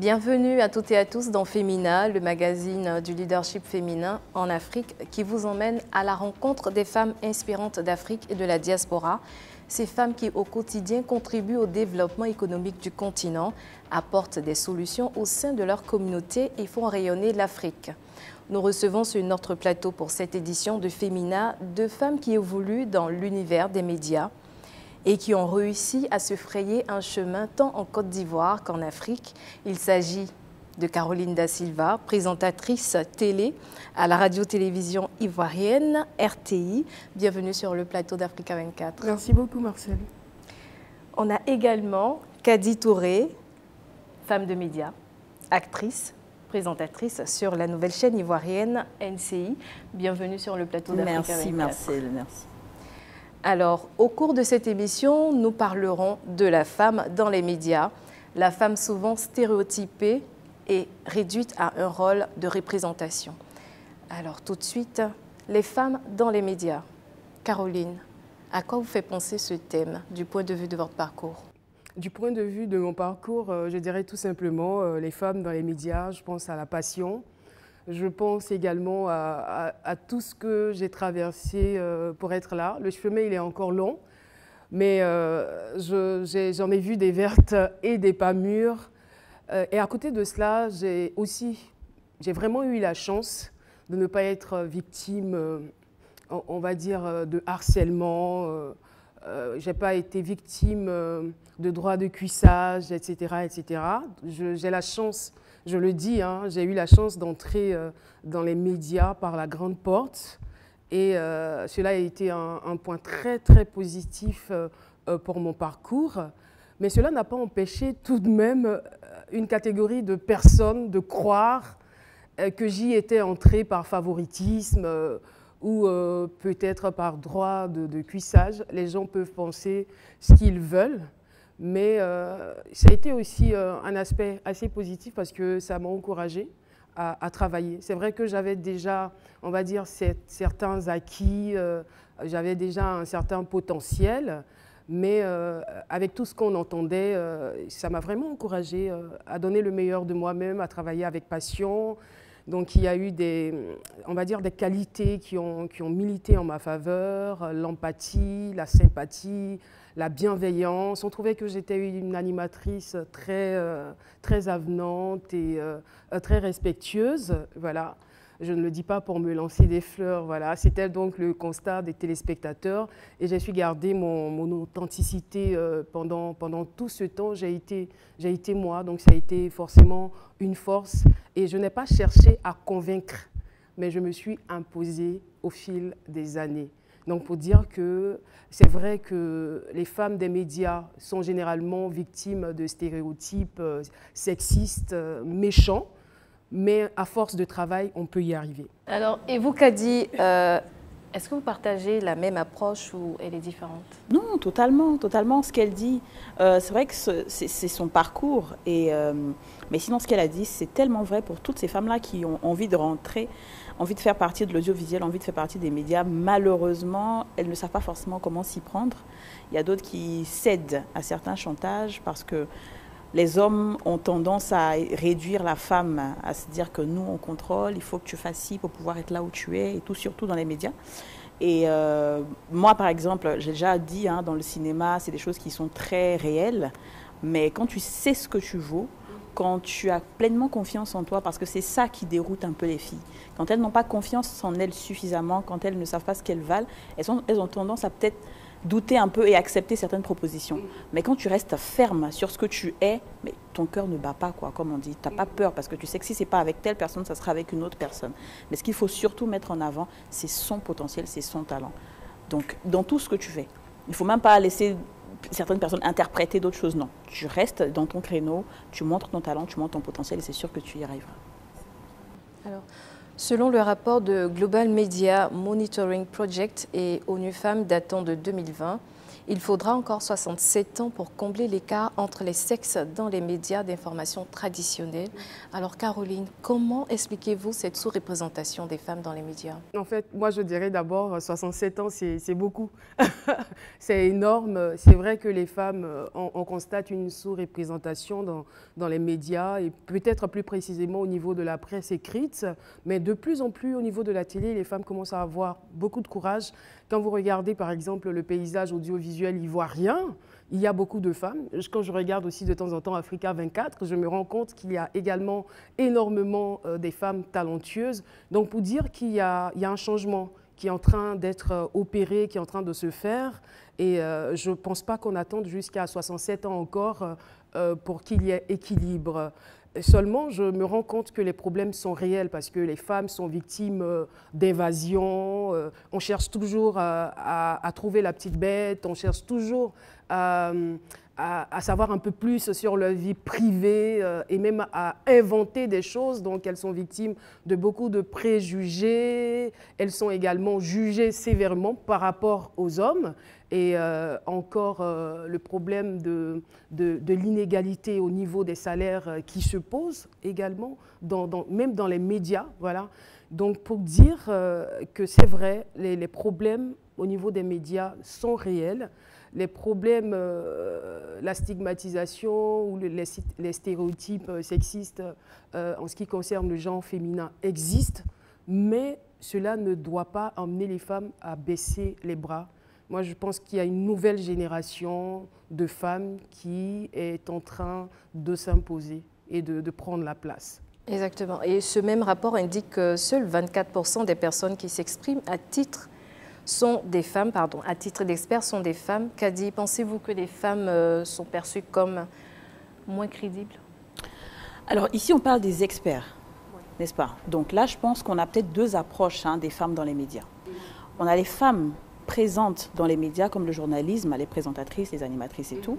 Bienvenue à toutes et à tous dans Femina, le magazine du leadership féminin en Afrique qui vous emmène à la rencontre des femmes inspirantes d'Afrique et de la diaspora. Ces femmes qui au quotidien contribuent au développement économique du continent, apportent des solutions au sein de leur communauté et font rayonner l'Afrique. Nous recevons sur notre plateau pour cette édition de Femina deux femmes qui évoluent dans l'univers des médias et qui ont réussi à se frayer un chemin tant en Côte d'Ivoire qu'en Afrique. Il s'agit de Caroline Da Silva, présentatrice télé à la radio-télévision ivoirienne RTI. Bienvenue sur le plateau d'Africa 24. Merci beaucoup, Marcel. On a également Kadi Touré, femme de médias, actrice, présentatrice sur la nouvelle chaîne ivoirienne NCI. Bienvenue sur le plateau d'Africa 24. Merci, Marcel, merci. Alors, au cours de cette émission, nous parlerons de la femme dans les médias. La femme souvent stéréotypée et réduite à un rôle de représentation. Alors, tout de suite, les femmes dans les médias. Caroline, à quoi vous fait penser ce thème du point de vue de votre parcours? Du point de vue de mon parcours, je dirais tout simplement les femmes dans les médias. Je pense à la passion. Je pense également à tout ce que j'ai traversé pour être là. Le chemin, il est encore long, mais j'en ai vu des vertes et des pas mûres. Et à côté de cela, j'ai vraiment eu la chance de ne pas être victime, on va dire, de harcèlement. Je n'ai pas été victime de droits de cuissage, etc., etc. J'ai la chance, je le dis, hein, j'ai eu la chance d'entrer dans les médias par la grande porte et cela a été un point très, très positif pour mon parcours. Mais cela n'a pas empêché tout de même une catégorie de personnes de croire que j'y étais entrée par favoritisme ou peut-être par droit de cuissage. Les gens peuvent penser ce qu'ils veulent. Mais ça a été aussi un aspect assez positif parce que ça m'a encouragée à travailler. C'est vrai que j'avais déjà, on va dire, certains acquis, j'avais déjà un certain potentiel, mais avec tout ce qu'on entendait, ça m'a vraiment encouragée à donner le meilleur de moi-même, à travailler avec passion. Donc il y a eu on va dire, des qualités qui ont milité en ma faveur, l'empathie, la sympathie, la bienveillance. On trouvait que j'étais une animatrice très avenante et très respectueuse. Voilà. Je ne le dis pas pour me lancer des fleurs. Voilà. C'était donc le constat des téléspectateurs. Et j'ai su garder mon authenticité pendant tout ce temps. J'ai été moi, donc ça a été forcément une force. Et je n'ai pas cherché à convaincre, mais je me suis imposée au fil des années. Donc pour dire que c'est vrai que les femmes des médias sont généralement victimes de stéréotypes sexistes, méchants, mais à force de travail, on peut y arriver. Alors, et vous, Kadi, est-ce que vous partagez la même approche ou elle est différente? Non, totalement, totalement. Ce qu'elle dit, c'est vrai que c'est son parcours. Mais sinon, ce qu'elle a dit, c'est tellement vrai pour toutes ces femmes-là qui ont envie de rentrer, envie de faire partie de l'audiovisuel, envie de faire partie des médias. Malheureusement, elles ne savent pas forcément comment s'y prendre. Il y a d'autres qui cèdent à certains chantages parce que les hommes ont tendance à réduire la femme, à se dire que nous, on contrôle, il faut que tu fasses ci pour pouvoir être là où tu es, et tout, surtout dans les médias. Et moi, par exemple, j'ai déjà dit, hein, dans le cinéma, c'est des choses qui sont très réelles, mais quand tu sais ce que tu vaux, quand tu as pleinement confiance en toi, parce que c'est ça qui déroute un peu les filles. Quand elles n'ont pas confiance en elles suffisamment, quand elles ne savent pas ce qu'elles valent, elles ont tendance à peut-être douter un peu et accepter certaines propositions. Mais quand tu restes ferme sur ce que tu es, mais ton cœur ne bat pas, quoi, comme on dit. Tu n'as pas peur parce que tu sais que si ce n'est pas avec telle personne, ça sera avec une autre personne. Mais ce qu'il faut surtout mettre en avant, c'est son potentiel, c'est son talent. Donc, dans tout ce que tu fais, il ne faut même pas laisser certaines personnes interpréter d'autres choses. Non, tu restes dans ton créneau, tu montres ton talent, tu montres ton potentiel et c'est sûr que tu y arriveras. Alors, selon le rapport de Global Media Monitoring Project et ONU Femmes datant de 2020, Il faudra encore 67 ans pour combler l'écart entre les sexes dans les médias d'information traditionnels. Alors Caroline, comment expliquez-vous cette sous-représentation des femmes dans les médias? En fait, moi je dirais d'abord 67 ans, c'est beaucoup. C'est énorme. C'est vrai que les femmes, on constate une sous-représentation dans les médias et peut-être plus précisément au niveau de la presse écrite, mais de plus en plus au niveau de la télé, les femmes commencent à avoir beaucoup de courage. Quand vous regardez par exemple le paysage audiovisuel ivoirien, il y a beaucoup de femmes. Quand je regarde aussi de temps en temps Africa 24, je me rends compte qu'il y a également énormément des femmes talentueuses. Donc pour dire qu'il y a un changement qui est en train d'être opéré, qui est en train de se faire. Et je ne pense pas qu'on attende jusqu'à 67 ans encore pour qu'il y ait équilibre. Seulement, je me rends compte que les problèmes sont réels parce que les femmes sont victimes d'invasion. On cherche toujours à trouver la petite bête, on cherche toujours à savoir un peu plus sur leur vie privée et même à inventer des choses. Donc, elles sont victimes de beaucoup de préjugés. Elles sont également jugées sévèrement par rapport aux hommes. Et encore le problème de l'inégalité au niveau des salaires qui se pose également, même dans les médias. Voilà. Donc pour dire que c'est vrai, les problèmes au niveau des médias sont réels. Les problèmes, la stigmatisation ou les stéréotypes sexistes en ce qui concerne le genre féminin existent, mais cela ne doit pas emmener les femmes à baisser les bras. Moi, je pense qu'il y a une nouvelle génération de femmes qui est en train de s'imposer et de prendre la place. Exactement. Et ce même rapport indique que seuls 24% des personnes qui s'expriment à titre d'experts sont des femmes. Kadi, pensez-vous que les femmes sont perçues comme moins crédibles? Alors ici, on parle des experts, n'est-ce pas? Donc là, je pense qu'on a peut-être deux approches des femmes dans les médias. On a les femmes présentes dans les médias comme le journalisme, les présentatrices, les animatrices et tout,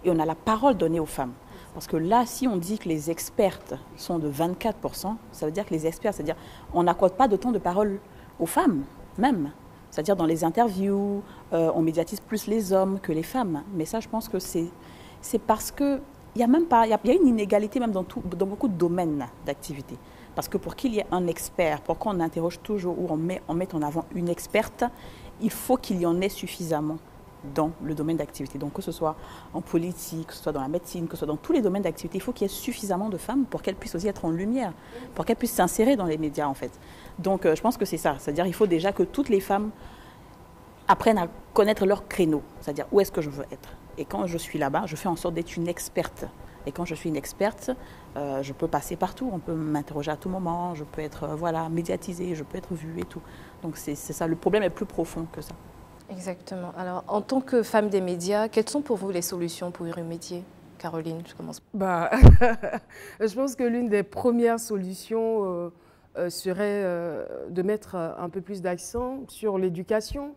et on a la parole donnée aux femmes. Parce que là, si on dit que les expertes sont de 24%, ça veut dire que les experts, c'est-à-dire on n'accorde pas de temps de parole aux femmes, même. C'est-à-dire dans les interviews, on médiatise plus les hommes que les femmes. Mais ça, je pense que c'est parce qu'il y a une inégalité même dans beaucoup de domaines d'activité. Parce que pour qu'il y ait un expert, pour qu'on interroge toujours ou on met en avant une experte, il faut qu'il y en ait suffisamment dans le domaine d'activité. Donc que ce soit en politique, que ce soit dans la médecine, que ce soit dans tous les domaines d'activité, il faut qu'il y ait suffisamment de femmes pour qu'elles puissent aussi être en lumière, pour qu'elles puissent s'insérer dans les médias en fait. Donc je pense que c'est ça, c'est-à-dire il faut déjà que toutes les femmes apprennent à connaître leur créneau, c'est-à-dire où est-ce que je veux être. Et quand je suis là-bas, je fais en sorte d'être une experte. Et quand je suis une experte, je peux passer partout, on peut m'interroger à tout moment, je peux être médiatisée, je peux être vue et tout. Donc c'est ça, le problème est plus profond que ça. Exactement. Alors, en tant que femme des médias, quelles sont pour vous les solutions pour y remédier? Caroline, je commence. Je pense que l'une des premières solutions serait de mettre un peu plus d'accent sur l'éducation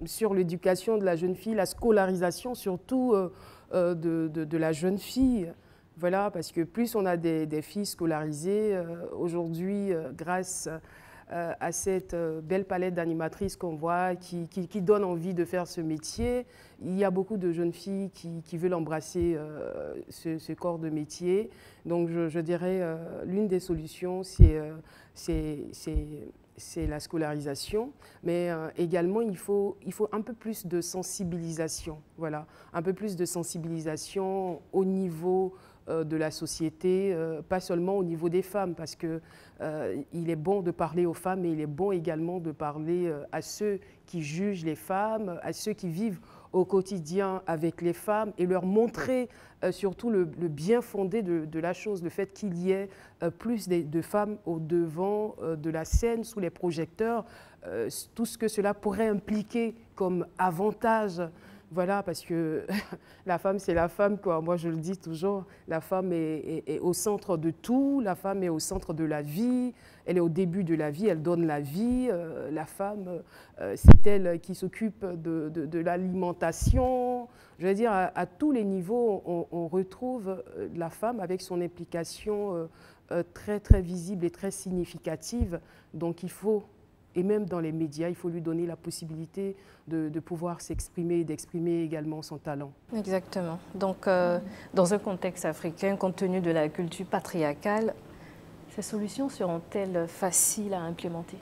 de la jeune fille, la scolarisation surtout de la jeune fille. Voilà, parce que plus on a des filles scolarisées, aujourd'hui, grâce à cette belle palette d'animatrices qu'on voit, qui donne envie de faire ce métier, il y a beaucoup de jeunes filles qui veulent embrasser ce corps de métier. Donc je dirais l'une des solutions, c'est la scolarisation, mais également il faut un peu plus de sensibilisation, voilà, un peu plus de sensibilisation au niveau de la société, pas seulement au niveau des femmes, parce que il est bon de parler aux femmes, mais il est bon également de parler à ceux qui jugent les femmes, à ceux qui vivent au quotidien avec les femmes et leur montrer surtout le bien fondé de la chose, le fait qu'il y ait plus de femmes au devant de la scène, sous les projecteurs, tout ce que cela pourrait impliquer comme avantage. Voilà, parce que la femme, c'est la femme, quoi. Moi, je le dis toujours, la femme est au centre de tout, la femme est au centre de la vie, elle est au début de la vie, elle donne la vie. La femme, c'est elle qui s'occupe de l'alimentation. Je veux dire, à tous les niveaux, on retrouve la femme avec son implication très, très visible et très significative. Donc, il faut Et même dans les médias, il faut lui donner la possibilité de pouvoir s'exprimer et d'exprimer également son talent. Exactement. Donc, dans un contexte africain, compte tenu de la culture patriarcale, ces solutions seront-elles faciles à implémenter?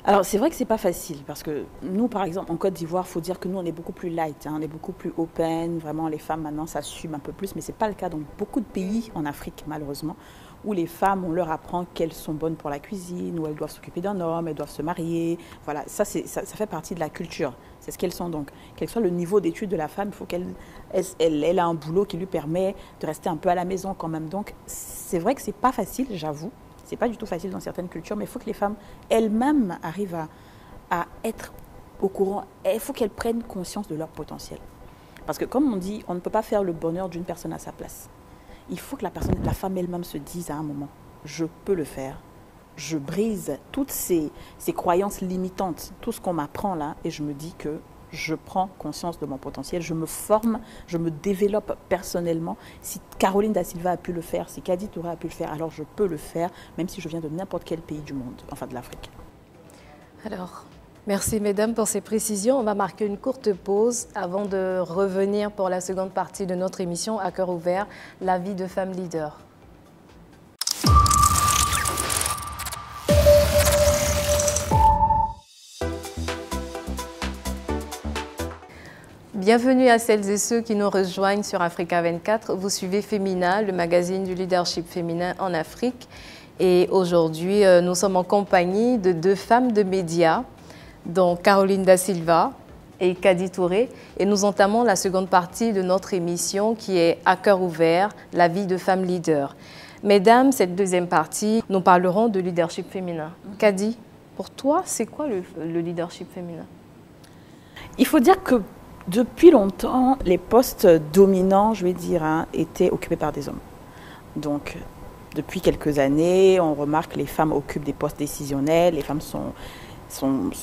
Alors, c'est vrai que ce n'est pas facile parce que nous, par exemple, en Côte d'Ivoire, il faut dire que nous, on est beaucoup plus light, hein, on est beaucoup plus open. Vraiment, les femmes, maintenant, s'assument un peu plus. Mais ce n'est pas le cas dans beaucoup de pays en Afrique, malheureusement, où les femmes, on leur apprend qu'elles sont bonnes pour la cuisine, où elles doivent s'occuper d'un homme, elles doivent se marier. Voilà, ça fait partie de la culture. C'est ce qu'elles sont donc. Quel que soit le niveau d'études de la femme, il faut qu'elle ait un boulot qui lui permet de rester un peu à la maison quand même. Donc, c'est vrai que ce n'est pas facile, j'avoue. C'est pas du tout facile dans certaines cultures, mais il faut que les femmes elles-mêmes arrivent à être au courant. Il faut qu'elles prennent conscience de leur potentiel. Parce que comme on dit, on ne peut pas faire le bonheur d'une personne à sa place. Il faut que la femme elle-même se dise à un moment, je peux le faire. Je brise toutes ces croyances limitantes, tout ce qu'on m'apprend là, et je me dis que je prends conscience de mon potentiel, je me forme, je me développe personnellement. Si Caroline Da Silva a pu le faire, si Kadi Touré a pu le faire, alors je peux le faire, même si je viens de n'importe quel pays du monde, enfin de l'Afrique. Alors, merci mesdames pour ces précisions. On va marquer une courte pause avant de revenir pour la seconde partie de notre émission à cœur ouvert, la vie de femme leader. Bienvenue à celles et ceux qui nous rejoignent sur Africa 24. Vous suivez Femina, le magazine du leadership féminin en Afrique. Et aujourd'hui, nous sommes en compagnie de deux femmes de médias, dont Caroline Da Silva et Kadi Touré. Et nous entamons la seconde partie de notre émission qui est à cœur ouvert, la vie de femme leader. Mesdames, cette deuxième partie, nous parlerons de leadership féminin. Kadi, pour toi, c'est quoi le leadership féminin? Il faut dire que depuis longtemps, les postes dominants, je vais dire, étaient occupés par des hommes. Donc, depuis quelques années, on remarque que les femmes occupent des postes décisionnels, les femmes sont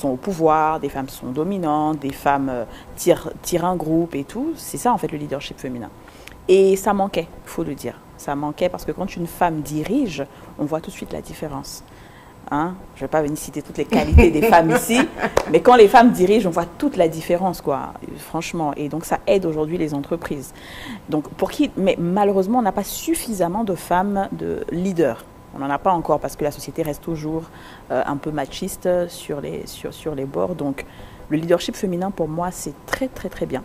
au pouvoir, des femmes sont dominantes, des femmes tirent un groupe et tout. C'est ça, en fait, le leadership féminin. Et ça manquait, il faut le dire. Ça manquait parce que quand une femme dirige, on voit tout de suite la différence. Hein? Je ne vais pas venir citer toutes les qualités des femmes ici, mais quand les femmes dirigent, on voit toute la différence, quoi, franchement. Et donc, ça aide aujourd'hui les entreprises. Donc, mais malheureusement, on n'a pas suffisamment de femmes de leaders. On n'en a pas encore parce que la société reste toujours un peu machiste sur les bords. Donc, le leadership féminin, pour moi, c'est très, très, très bien.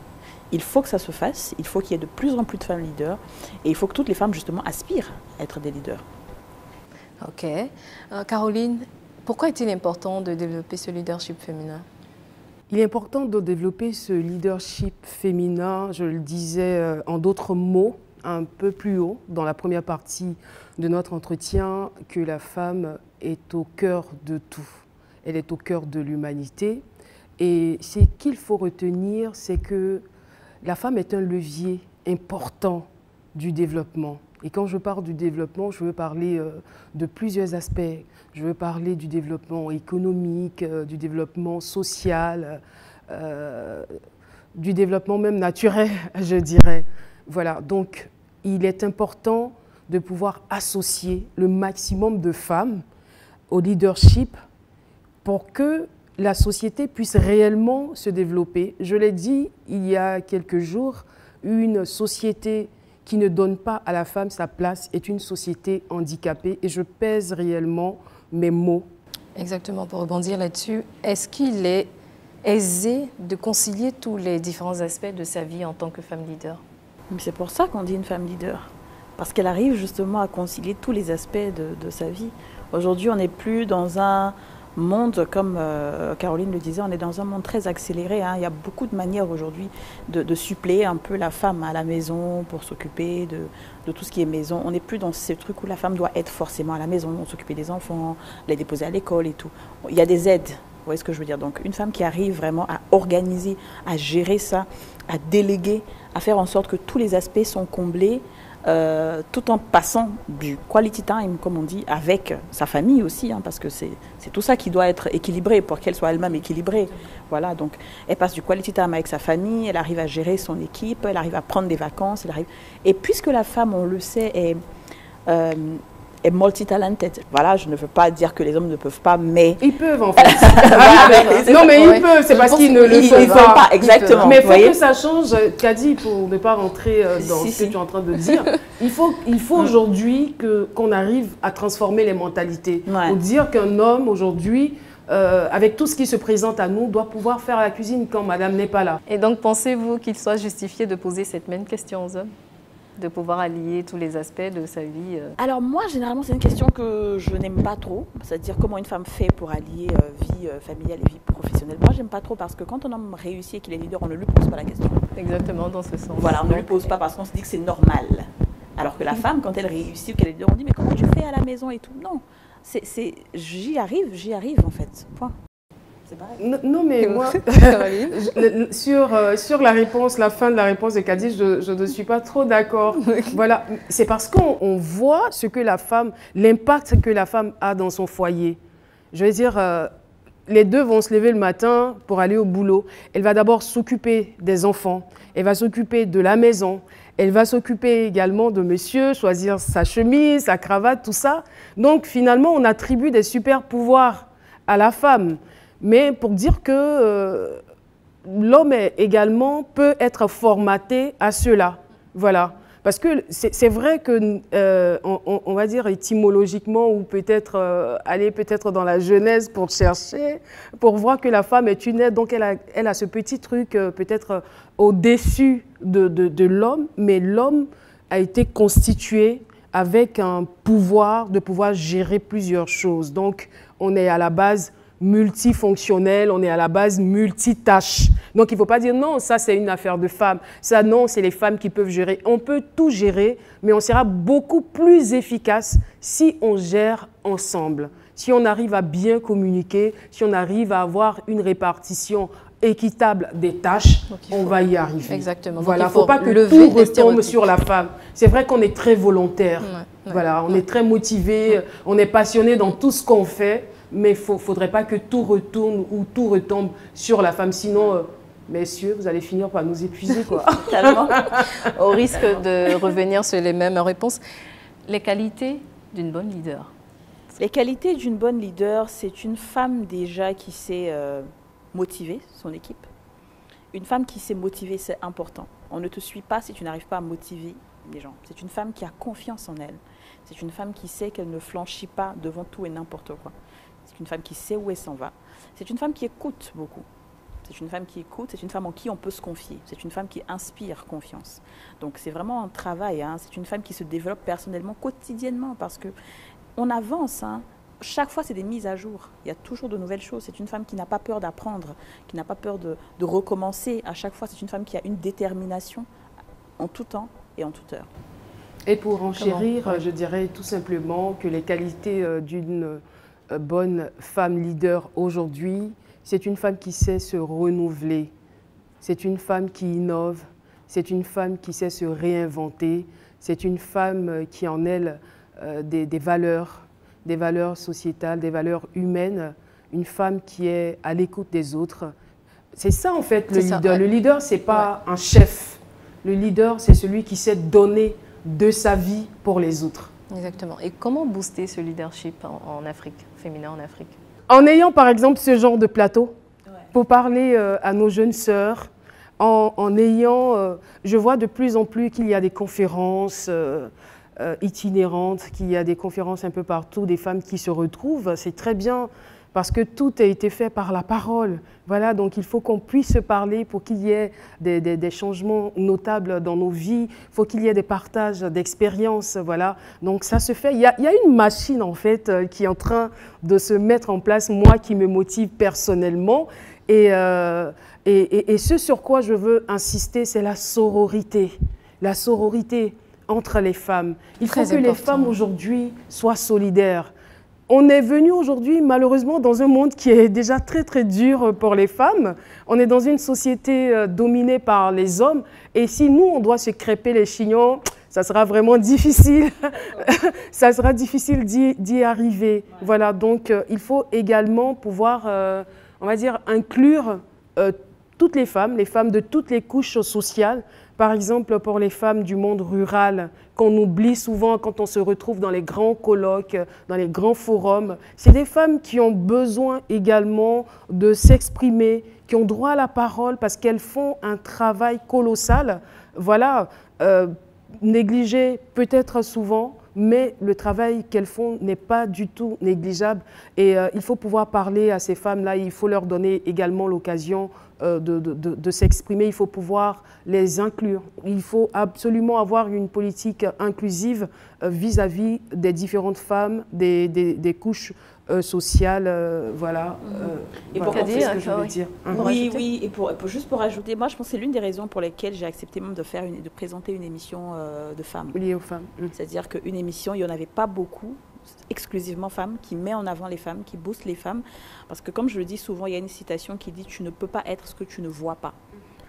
Il faut que ça se fasse. Il faut qu'il y ait de plus en plus de femmes leaders. Et il faut que toutes les femmes, justement, aspirent à être des leaders. Ok. Caroline, pourquoi est-il important de développer ce leadership féminin? Il est important de développer ce leadership féminin, je le disais en d'autres mots, un peu plus haut dans la première partie de notre entretien, que la femme est au cœur de tout. Elle est au cœur de l'humanité. Et ce qu'il faut retenir, c'est que la femme est un levier important du développement. Et quand je parle du développement, je veux parler de plusieurs aspects. Je veux parler du développement économique, du développement social, du développement même naturel, je dirais. Voilà, donc il est important de pouvoir associer le maximum de femmes au leadership pour que la société puisse réellement se développer. Je l'ai dit il y a quelques jours, une société qui ne donne pas à la femme sa place est une société handicapée, et je pèse réellement mes mots. Exactement, pour rebondir là-dessus, est-ce qu'il est aisé de concilier tous les différents aspects de sa vie en tant que femme leader? C'est pour ça qu'on dit une femme leader, parce qu'elle arrive justement à concilier tous les aspects de sa vie. Aujourd'hui, on n'est plus dans un monde, comme Caroline le disait, on est dans un monde très accéléré. Il y a beaucoup de manières aujourd'hui de suppléer un peu la femme à la maison pour s'occuper de tout ce qui est maison. On n'est plus dans ce truc où la femme doit être forcément à la maison, s'occuper des enfants, les déposer à l'école et tout. Il y a des aides, vous voyez ce que je veux dire. Donc une femme qui arrive vraiment à organiser, à gérer ça, à déléguer, à faire en sorte que tous les aspects sont comblés, tout en passant du quality time, comme on dit, avec sa famille aussi, parce que c'est tout ça qui doit être équilibré pour qu'elle soit elle-même équilibrée. Voilà, donc elle passe du quality time avec sa famille, elle arrive à gérer son équipe, elle arrive à prendre des vacances, et puisque la femme, on le sait, est multi-talented. Voilà, je ne veux pas dire que les hommes ne peuvent pas, mais... Ils peuvent, en fait. Non, mais ils peuvent, c'est parce qu'ils ne le font pas. Exactement. Mais il faut que ça change. Kadi, pour ne pas rentrer dans ce que tu es en train de dire, il faut aujourd'hui qu'on arrive à transformer les mentalités. Pour dire qu'un homme, aujourd'hui, avec tout ce qui se présente à nous, doit pouvoir faire la cuisine quand madame n'est pas là. Et donc, pensez-vous qu'il soit justifié de poser cette même question aux hommes? De pouvoir allier tous les aspects de sa vie Alors moi, généralement, c'est une question que je n'aime pas trop. C'est-à-dire comment une femme fait pour allier vie familiale et vie professionnelle. Moi, j'aime pas trop parce que quand un homme réussit et qu'il est leader, on ne lui pose pas la question. Exactement, dans ce sens. Voilà, on ne lui pose pas parce qu'on se dit que c'est normal. Alors que la femme, quand elle réussit ou qu'elle est leader, on dit mais comment tu fais à la maison et tout. Non, j'y arrive en fait. Point. Non, mais moi, sur la réponse, la fin de la réponse de Kadi, je ne suis pas trop d'accord. Voilà, c'est parce qu'on voit ce que la femme, l'impact que la femme a dans son foyer. Je veux dire, les deux vont se lever le matin pour aller au boulot. Elle va d'abord s'occuper des enfants, elle va s'occuper de la maison, elle va s'occuper également de monsieur, choisir sa chemise, sa cravate, tout ça. Donc finalement, on attribue des super pouvoirs à la femme. Mais pour dire que l'homme également peut être formaté à cela. Voilà. Parce que c'est vrai que, on va dire étymologiquement, ou peut-être aller peut-être dans la Genèse pour chercher, pour voir que la femme est une aide, donc elle a ce petit truc peut-être au-dessus de l'homme, mais l'homme a été constitué avec un pouvoir de pouvoir gérer plusieurs choses. Donc, on est à la base multifonctionnel, on est à la base multitâche. Donc, il ne faut pas dire non, ça c'est une affaire de femmes. Ça, non, c'est les femmes qui peuvent gérer. On peut tout gérer, mais on sera beaucoup plus efficace si on gère ensemble. Si on arrive à bien communiquer, si on arrive à avoir une répartition équitable des tâches, on va y arriver. Exactement. Voilà, il ne faut pas que tout retombe sur la femme. C'est vrai qu'on est très volontaire. Voilà, on est très motivé, on est passionné dans tout ce qu'on fait. Mais il ne faudrait pas que tout retourne ou tout retombe sur la femme. Sinon, messieurs, vous allez finir par nous épuiser, quoi. Totalement. Au risque de revenir sur les mêmes réponses. Les qualités d'une bonne leader. Les qualités d'une bonne leader, c'est une femme déjà qui sait motiver son équipe. Une femme qui sait motiver, c'est important. On ne te suit pas si tu n'arrives pas à motiver les gens. C'est une femme qui a confiance en elle. C'est une femme qui sait qu'elle ne flanchit pas devant tout et n'importe quoi. C'est une femme qui sait où elle s'en va. C'est une femme qui écoute beaucoup. C'est une femme qui écoute, c'est une femme en qui on peut se confier. C'est une femme qui inspire confiance. Donc c'est vraiment un travail. Hein. C'est une femme qui se développe personnellement, quotidiennement, parce qu'on avance. Hein. Chaque fois, c'est des mises à jour. Il y a toujours de nouvelles choses. C'est une femme qui n'a pas peur d'apprendre, qui n'a pas peur de recommencer. À chaque fois, c'est une femme qui a une détermination en tout temps et en toute heure. Et pour enchérir, je dirais tout simplement que les qualités d'une bonne femme leader aujourd'hui, c'est une femme qui sait se renouveler, c'est une femme qui innove, c'est une femme qui sait se réinventer, c'est une femme qui en elle des valeurs sociétales, des valeurs humaines, une femme qui est à l'écoute des autres. C'est ça en fait le leader. Le leader, ce n'est pas un chef. Le leader, c'est celui qui sait donner de sa vie pour les autres. Exactement. Et comment booster ce leadership en Afrique, féminin en Afrique? En ayant par exemple ce genre de plateau pour parler à nos jeunes sœurs, en ayant, je vois de plus en plus qu'il y a des conférences itinérantes, qu'il y a des conférences un peu partout, des femmes qui se retrouvent, c'est très bien parce que tout a été fait par la parole. Voilà, donc il faut qu'on puisse se parler pour qu'il y ait des changements notables dans nos vies, il faut qu'il y ait des partages d'expériences, voilà. Donc ça se fait. Il y a une machine en fait qui est en train de se mettre en place, moi qui me motive personnellement. Et ce sur quoi je veux insister, c'est la sororité. La sororité entre les femmes. Il faut que les femmes aujourd'hui soient solidaires. On est venu aujourd'hui, malheureusement, dans un monde qui est déjà très, très dur pour les femmes. On est dans une société dominée par les hommes. Et si nous, on doit se crêper les chignons, ça sera vraiment difficile. Ça sera difficile d'y arriver. Voilà, donc il faut également pouvoir, on va dire, inclure toutes les femmes de toutes les couches sociales. Par exemple, pour les femmes du monde rural, qu'on oublie souvent quand on se retrouve dans les grands colloques, dans les grands forums, c'est des femmes qui ont besoin également de s'exprimer, qui ont droit à la parole parce qu'elles font un travail colossal. Voilà, négligé peut-être souvent, mais le travail qu'elles font n'est pas du tout négligeable. Et il faut pouvoir parler à ces femmes-là, il faut leur donner également l'occasion de s'exprimer, il faut pouvoir les inclure. Il faut absolument avoir une politique inclusive vis-à-vis des différentes femmes, des couches sociales, voilà. Et pour voilà, c'est ce que je veux dire. Oui, oui, et juste pour ajouter, moi je pense que c'est l'une des raisons pour lesquelles j'ai accepté même de présenter une émission de femmes. Liée aux femmes. C'est-à-dire qu'une émission, il n'y en avait pas beaucoup, exclusivement femmes, qui met en avant les femmes, qui booste les femmes. Parce que comme je le dis souvent, il y a une citation qui dit « Tu ne peux pas être ce que tu ne vois pas ».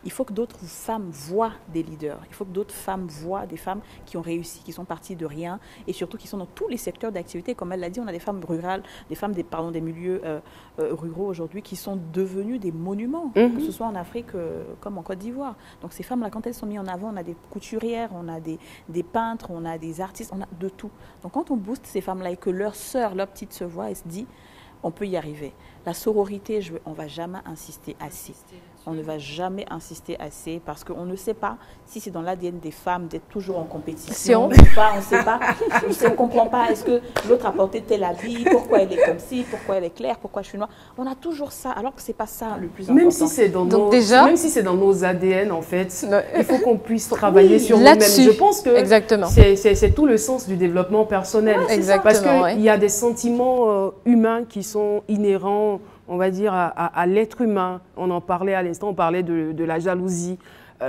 Il faut que d'autres femmes voient des leaders. Il faut que d'autres femmes voient des femmes qui ont réussi, qui sont parties de rien et surtout qui sont dans tous les secteurs d'activité. Comme elle l'a dit, on a des femmes rurales, des femmes des milieux ruraux aujourd'hui qui sont devenues des monuments, que ce soit en Afrique comme en Côte d'Ivoire. Donc ces femmes-là, quand elles sont mises en avant, on a des couturières, on a des peintres, on a des artistes, on a de tout. Donc quand on booste ces femmes-là et que leur sœur, leur petite se voit et se dit on peut y arriver. La sororité, on ne va jamais insister assez. On ne va jamais insister assez parce qu'on ne sait pas si c'est dans l'ADN des femmes d'être toujours en compétition. On ne sait pas, on ne comprend pas. Est-ce que l'autre a porté tel habit? Pourquoi elle est comme ci? Pourquoi elle est claire? Pourquoi je suis noire? On a toujours ça, alors que ce n'est pas ça le plus important. Même si c'est dans nos ADN, en fait, il faut qu'on puisse travailler sur nous-mêmes. Je pense que c'est tout le sens du développement personnel. Parce qu'il y a des sentiments humains qui sont inhérents, on va dire, à l'être humain. On en parlait à l'instant, on parlait de la jalousie.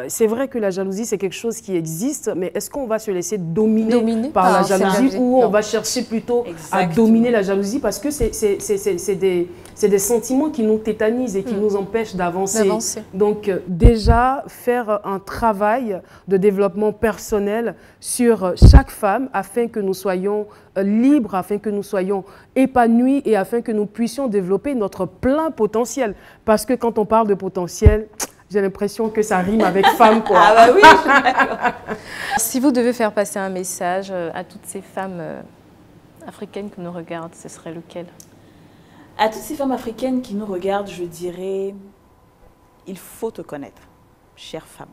C'est vrai que la jalousie, c'est quelque chose qui existe, mais est-ce qu'on va se laisser dominer par la jalousie ou on va chercher plutôt à dominer la jalousie parce que c'est des sentiments qui nous tétanisent et qui nous empêchent d'avancer. Donc déjà, faire un travail de développement personnel sur chaque femme afin que nous soyons libres, afin que nous soyons épanouis et afin que nous puissions développer notre plein potentiel. Parce que quand on parle de potentiel, j'ai l'impression que ça rime avec femme, quoi. Ah bah oui. Si vous devez faire passer un message à toutes ces femmes africaines qui nous regardent, ce serait lequel? À toutes ces femmes africaines qui nous regardent, je dirais, il faut te connaître, chère femme.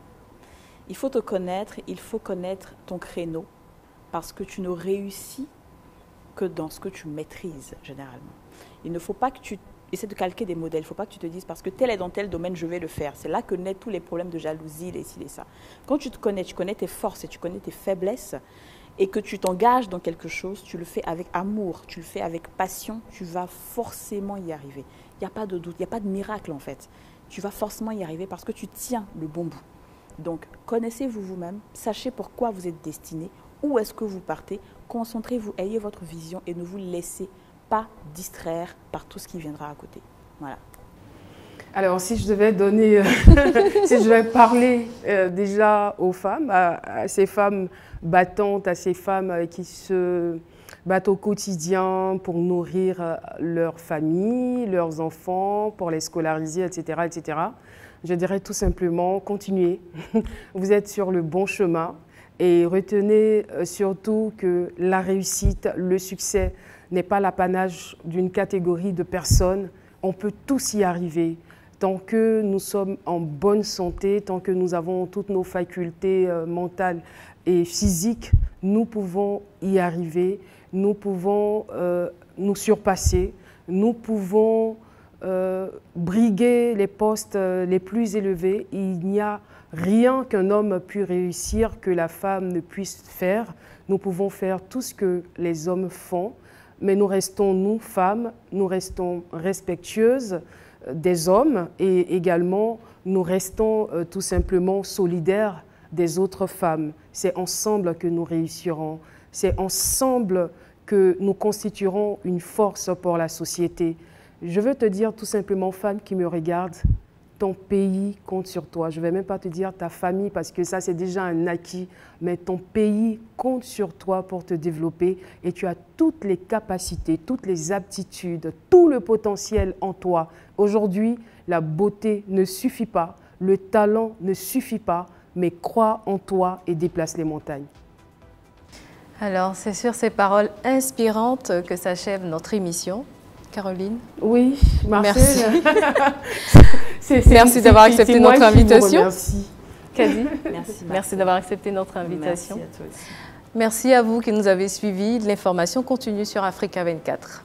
Il faut te connaître, il faut connaître ton créneau, parce que tu ne réussis que dans ce que tu maîtrises, généralement. Il ne faut pas que tu essaie de calquer des modèles. Il ne faut pas que tu te dises parce que tel est dans tel domaine, je vais le faire. C'est là que naissent tous les problèmes de jalousie, les ci, les ça. Quand tu te connais, tu connais tes forces et tu connais tes faiblesses et que tu t'engages dans quelque chose, tu le fais avec amour, tu le fais avec passion, tu vas forcément y arriver. Il n'y a pas de doute, il n'y a pas de miracle en fait. Tu vas forcément y arriver parce que tu tiens le bon bout. Donc, connaissez-vous vous-même, sachez pourquoi vous êtes destiné, où est-ce que vous partez, concentrez-vous, ayez votre vision et ne vous laissez pas distraire par tout ce qui viendra à côté. Voilà. Alors, si je devais donner, si je devais parler déjà aux femmes, à ces femmes battantes, à ces femmes qui se battent au quotidien pour nourrir leur famille, leurs enfants, pour les scolariser, etc., etc., je dirais tout simplement, continuez. Vous êtes sur le bon chemin et retenez surtout que la réussite, le succès, n'est pas l'apanage d'une catégorie de personnes. On peut tous y arriver. Tant que nous sommes en bonne santé, tant que nous avons toutes nos facultés mentales et physiques, nous pouvons y arriver, nous pouvons nous surpasser, nous pouvons briguer les postes les plus élevés. Il n'y a rien qu'un homme puisse réussir que la femme ne puisse faire. Nous pouvons faire tout ce que les hommes font. Mais nous restons, nous, femmes, nous restons respectueuses des hommes et également nous restons tout simplement solidaires des autres femmes. C'est ensemble que nous réussirons. C'est ensemble que nous constituerons une force pour la société. Je veux te dire tout simplement, femme qui me regarde, ton pays compte sur toi. Je ne vais même pas te dire ta famille parce que ça, c'est déjà un acquis. Mais ton pays compte sur toi pour te développer et tu as toutes les capacités, toutes les aptitudes, tout le potentiel en toi. Aujourd'hui, la beauté ne suffit pas, le talent ne suffit pas, mais crois en toi et déplace les montagnes. Alors, c'est sur ces paroles inspirantes que s'achève notre émission. Caroline? Oui, Marcel. Merci. Merci d'avoir accepté notre invitation. Merci. Kadi? Merci. Merci d'avoir accepté notre invitation. Merci à toi aussi. Merci à vous qui nous avez suivis. L'information continue sur Africa 24.